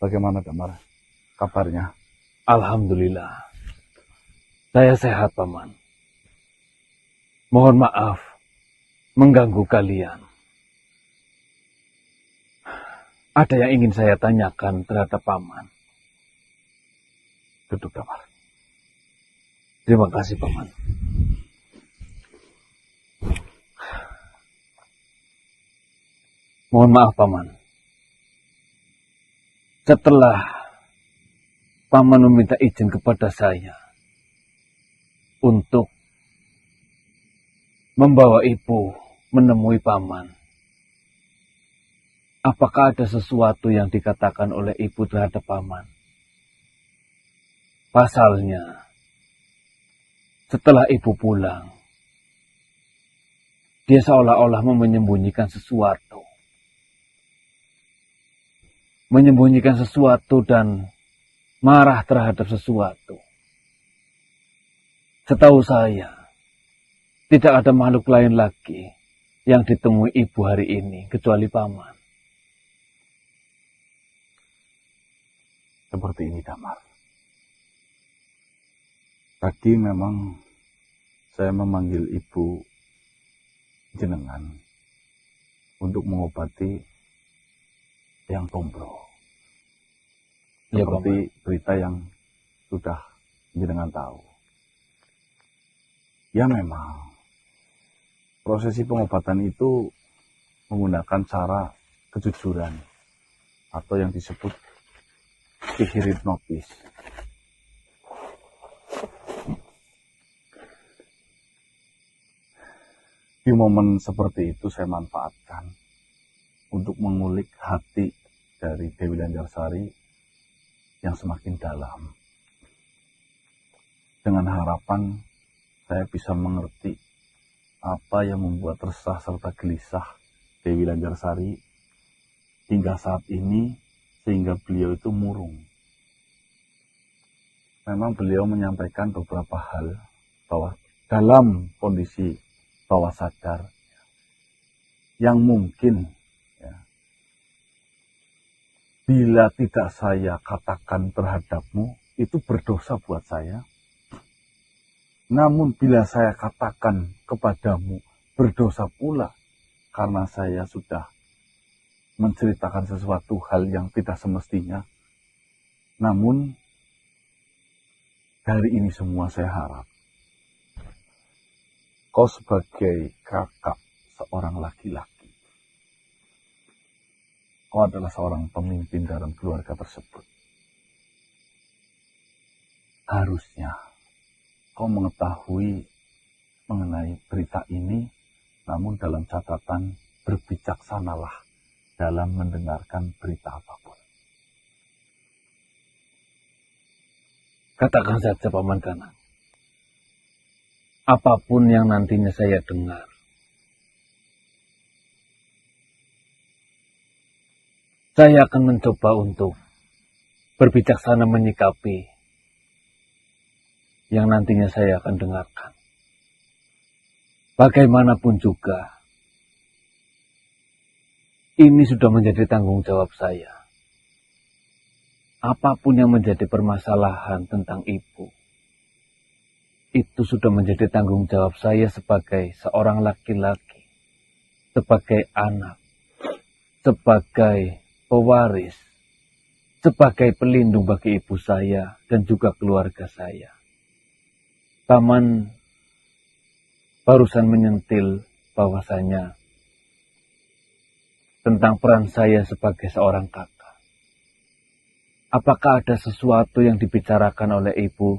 Bagaimana Damar? Kabarnya? Alhamdulillah. Saya sehat, Paman. Mohon maaf mengganggu kalian. Ada yang ingin saya tanyakan terhadap Paman. Duduk, Damar. Terima kasih, Paman. Mohon maaf, Paman. Setelah Paman meminta izin kepada saya untuk membawa Ibu menemui Paman, apakah ada sesuatu yang dikatakan oleh Ibu terhadap Paman? Pasalnya, setelah Ibu pulang, dia seolah-olah menyembunyikan sesuatu. Menyembunyikan sesuatu dan marah terhadap sesuatu. Setahu saya, tidak ada makhluk lain lagi yang ditemui Ibu hari ini kecuali Paman. Seperti ini, Damar. Tadi memang saya memanggil Ibu jenengan untuk mengobati yang Tombro. Ya, Seperti berita yang sudah jenengan tahu. Ya memang, prosesi pengobatan itu menggunakan cara kejujuran atau yang disebut sihir hipnotis. Di momen seperti itu saya manfaatkan untuk mengulik hati dari Dewi Lanjarsari yang semakin dalam. Dengan harapan saya bisa mengerti apa yang membuat resah serta gelisah Dewi Lanjarsari hingga saat ini sehingga beliau itu murung. Memang beliau menyampaikan beberapa hal bahwa dalam kondisi bawah sadar yang mungkin bila tidak saya katakan terhadapmu itu berdosa buat saya. Namun bila saya katakan kepadamu berdosa pula karena saya sudah menceritakan sesuatu hal yang tidak semestinya. Namun dari ini semua saya harap kau sebagai kakak seorang laki-laki, kau adalah seorang pemimpin dalam keluarga tersebut. Harusnya kau mengetahui mengenai berita ini, namun dalam catatan berbijaksanalah dalam mendengarkan berita apapun. Katakan saja, Paman Kanang. Apapun yang nantinya saya dengar, saya akan mencoba untuk berbijaksana menyikapi yang nantinya saya akan dengarkan. Bagaimanapun juga, ini sudah menjadi tanggung jawab saya. Apapun yang menjadi permasalahan tentang Ibu, itu sudah menjadi tanggung jawab saya sebagai seorang laki-laki, sebagai anak, sebagai pewaris, sebagai pelindung bagi ibu saya dan juga keluarga saya. Paman barusan menyentil bahwasanya tentang peran saya sebagai seorang kakak. Apakah ada sesuatu yang dibicarakan oleh Ibu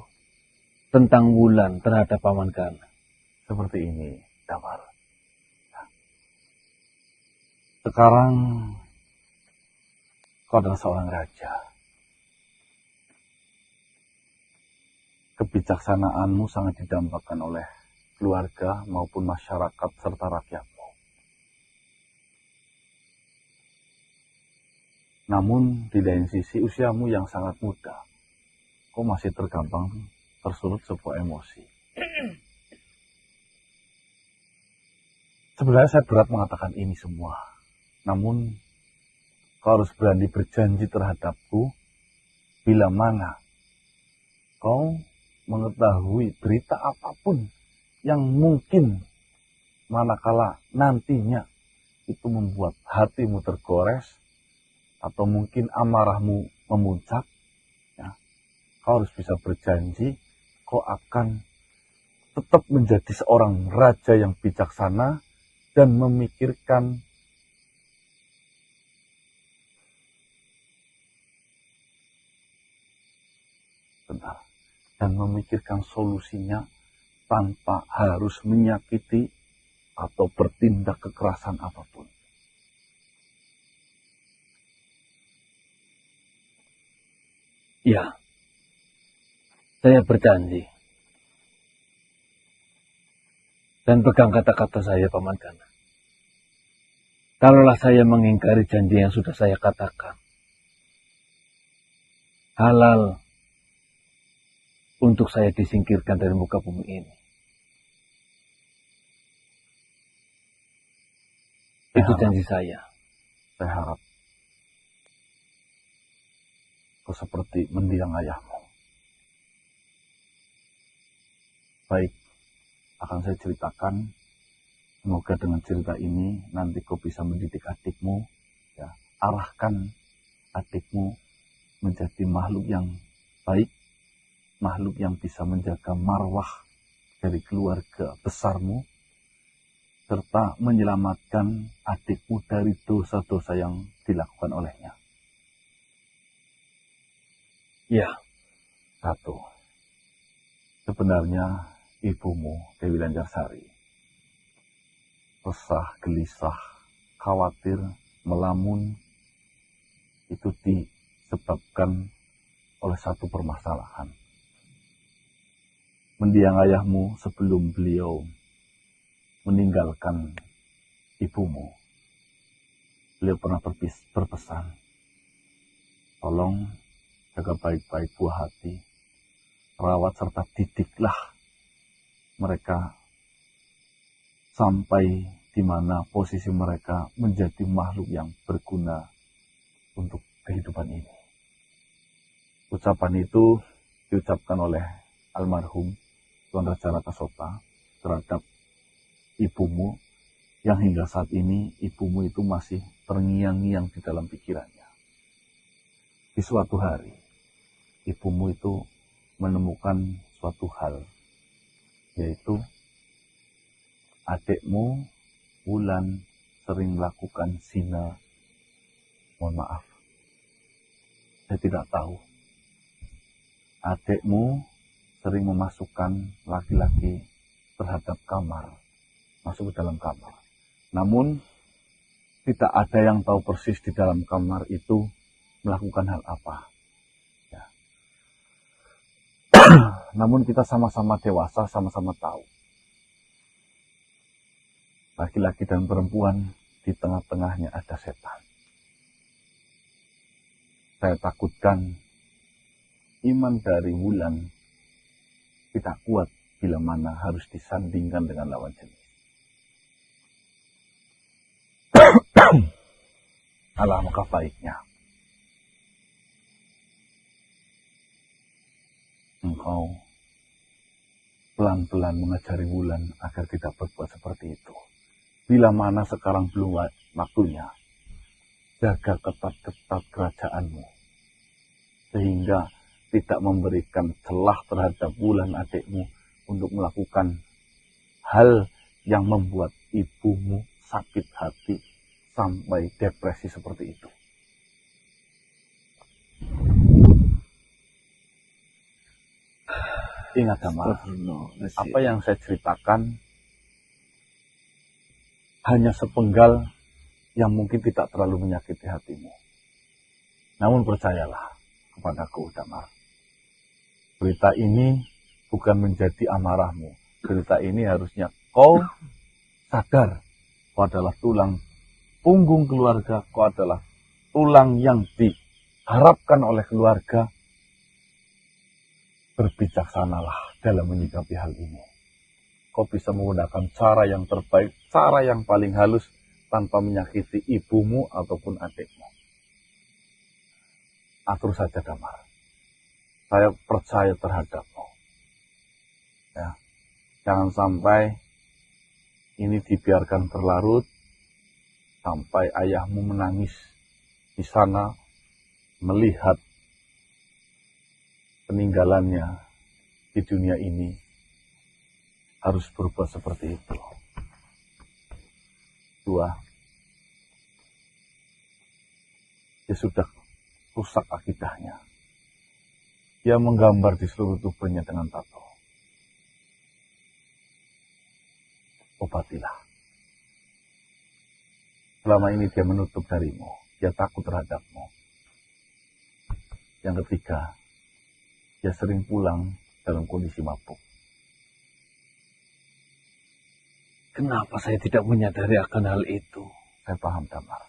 tentang Wulan terhadap Paman Kanang? Seperti ini, Damar. Sekarang kau adalah seorang raja. Kebijaksanaanmu sangat didambakan oleh keluarga maupun masyarakat serta rakyatmu. Namun di lain sisi usiamu yang sangat muda, kau masih tergampang tersulut sebuah emosi. Sebenarnya saya berat mengatakan ini semua, namun kau harus berani berjanji terhadapku bila mana kau mengetahui berita apapun yang mungkin manakala nantinya itu membuat hatimu tergores atau mungkin amarahmu memuncak, ya, kau harus bisa berjanji kau akan tetap menjadi seorang raja yang bijaksana dan memikirkan solusinya tanpa harus menyakiti atau bertindak kekerasan apapun. Ya, saya berjanji. Dan pegang kata-kata saya, Paman Gana. Kalaulah saya mengingkari janji yang sudah saya katakan, halal untuk saya disingkirkan dari muka bumi ini. Itu janji saya. Saya harap kau seperti mendiang ayahmu. Baik, akan saya ceritakan. Semoga dengan cerita ini nanti kau bisa mendidik adikmu, ya, arahkan adikmu menjadi makhluk yang baik, makhluk yang bisa menjaga marwah dari keluarga besarmu, serta menyelamatkan adikmu dari dosa-dosa yang dilakukan olehnya. Ya. Satu, sebenarnya ibumu, Dewi Lancarsari, resah, gelisah, khawatir, melamun, itu disebabkan oleh satu permasalahan. Mendiang ayahmu sebelum beliau meninggalkan ibumu, beliau pernah berpesan, tolong jaga baik-baik buah hati, rawat serta didiklah mereka sampai di mana posisi mereka menjadi makhluk yang berguna untuk kehidupan ini. Ucapan itu diucapkan oleh almarhum Tuan Raja Rakasota terhadap ibumu, yang hingga saat ini ibumu itu masih terngiang-ngiang di dalam pikirannya. Di suatu hari, ibumu itu menemukan suatu hal, yaitu adikmu Wulan sering melakukan zina. Mohon maaf, saya tidak tahu. Adikmu sering memasukkan laki-laki terhadap kamar, masuk ke dalam kamar. Namun, tidak ada yang tahu persis di dalam kamar itu melakukan hal apa. Ya. Namun kita sama-sama dewasa, sama-sama tahu. Laki-laki dan perempuan, di tengah-tengahnya ada setan. Saya takutkan iman dari Wulan tidak kuat bila mana harus disandingkan dengan lawan jenis. Alangkah baiknya engkau pelan-pelan mengajari Wulan agar tidak berbuat seperti itu. Bila mana sekarang belum waktunya, jaga ketat-ketat kerajaanmu, sehingga tidak memberikan celah terhadap Wulan adikmu untuk melakukan hal yang membuat ibumu sakit hati sampai depresi seperti itu. Ingat, Damar, apa yang saya ceritakan hanya sepenggal yang mungkin tidak terlalu menyakiti hatimu. Namun percayalah kepadaku, Damar, berita ini bukan menjadi amarahmu. Berita ini harusnya kau sadar kau adalah tulang punggung keluarga, kau adalah tulang yang diharapkan oleh keluarga. Berbijaksanalah dalam menyikapi hal ini. Kau bisa menggunakan cara yang terbaik, cara yang paling halus, tanpa menyakiti ibumu ataupun adikmu. Atur saja Damar. Saya percaya terhadapmu. Ya. Jangan sampai ini dibiarkan berlarut sampai ayahmu menangis di sana melihat peninggalannya di dunia ini harus berbuat seperti itu. Dua, dia sudah rusak akidahnya. Dia menggambar di seluruh tubuhnya dengan tato. Obatilah. Selama ini dia menutup darimu. Dia takut terhadapmu. Yang ketiga, dia sering pulang dalam kondisi mabuk. Kenapa saya tidak menyadari akan hal itu? Saya paham, Damar.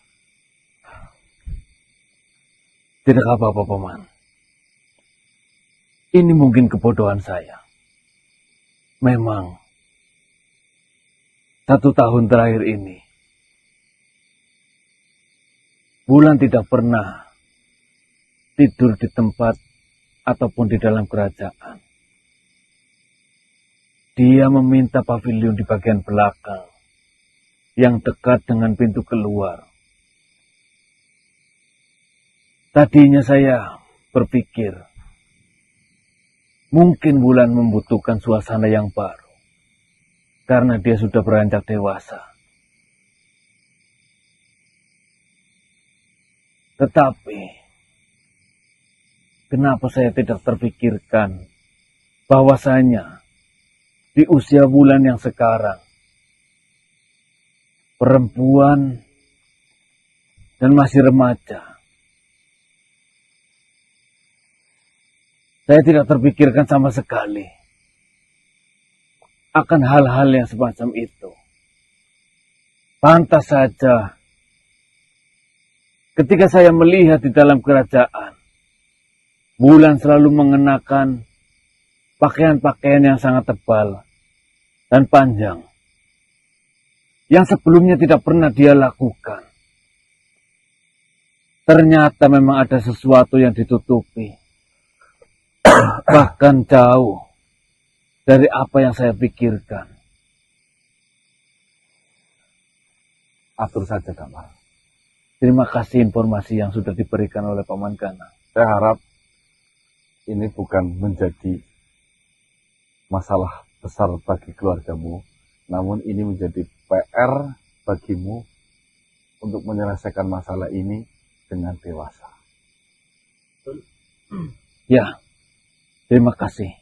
Tidak apa-apa, Paman. Ini mungkin kebodohan saya. Memang, 1 tahun terakhir ini, Wulan tidak pernah tidur di tempat ataupun di dalam kerajaan. Dia meminta pavilion di bagian belakang yang dekat dengan pintu keluar. Tadinya saya berpikir mungkin Wulan membutuhkan suasana yang baru karena dia sudah beranjak dewasa. Tetapi kenapa saya tidak terpikirkan bahwasanya di usia Wulan yang sekarang, perempuan dan masih remaja, saya tidak terpikirkan sama sekali akan hal-hal yang semacam itu. Pantas saja ketika saya melihat di dalam kerajaan, Wulan selalu mengenakan pakaian-pakaian yang sangat tebal dan panjang, yang sebelumnya tidak pernah dia lakukan. Ternyata memang ada sesuatu yang ditutupi, bahkan jauh dari apa yang saya pikirkan. Atur saja, Damar. Terima kasih informasi yang sudah diberikan oleh Paman Gana. Saya harap ini bukan menjadi masalah besar bagi keluargamu, namun ini menjadi PR bagimu untuk menyelesaikan masalah ini dengan dewasa. Ya, terima kasih.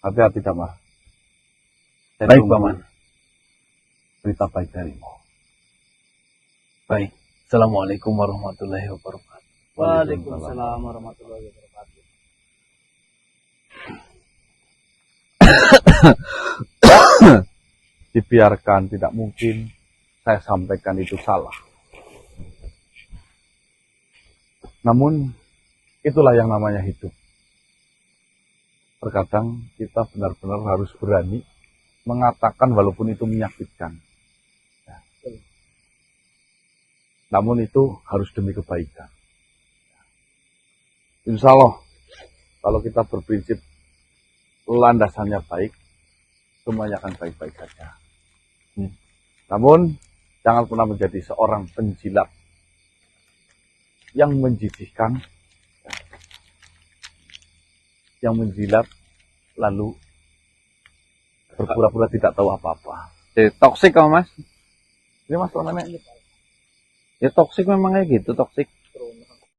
Hati-hati, Damar. Baik, Paman. Berita baik darimu. Baik. Assalamualaikum warahmatullahi wabarakatuh. Waalaikumsalam warahmatullahi wabarakatuh. Dibiarkan, tidak mungkin saya sampaikan itu salah. Namun, itulah yang namanya hidup. Terkadang kita benar-benar harus berani mengatakan walaupun itu menyakitkan. Namun itu harus demi kebaikan. Insya Allah, kalau kita berprinsip landasannya baik, semuanya akan baik-baik saja. Namun, jangan pernah menjadi seorang penjilat yang menjijikkan, yang menjilat lalu berpura-pura tidak tahu apa-apa. Toksik kamu, Mas. Ini Mas, nenek. Ya toksik memang kayak gitu, toksik.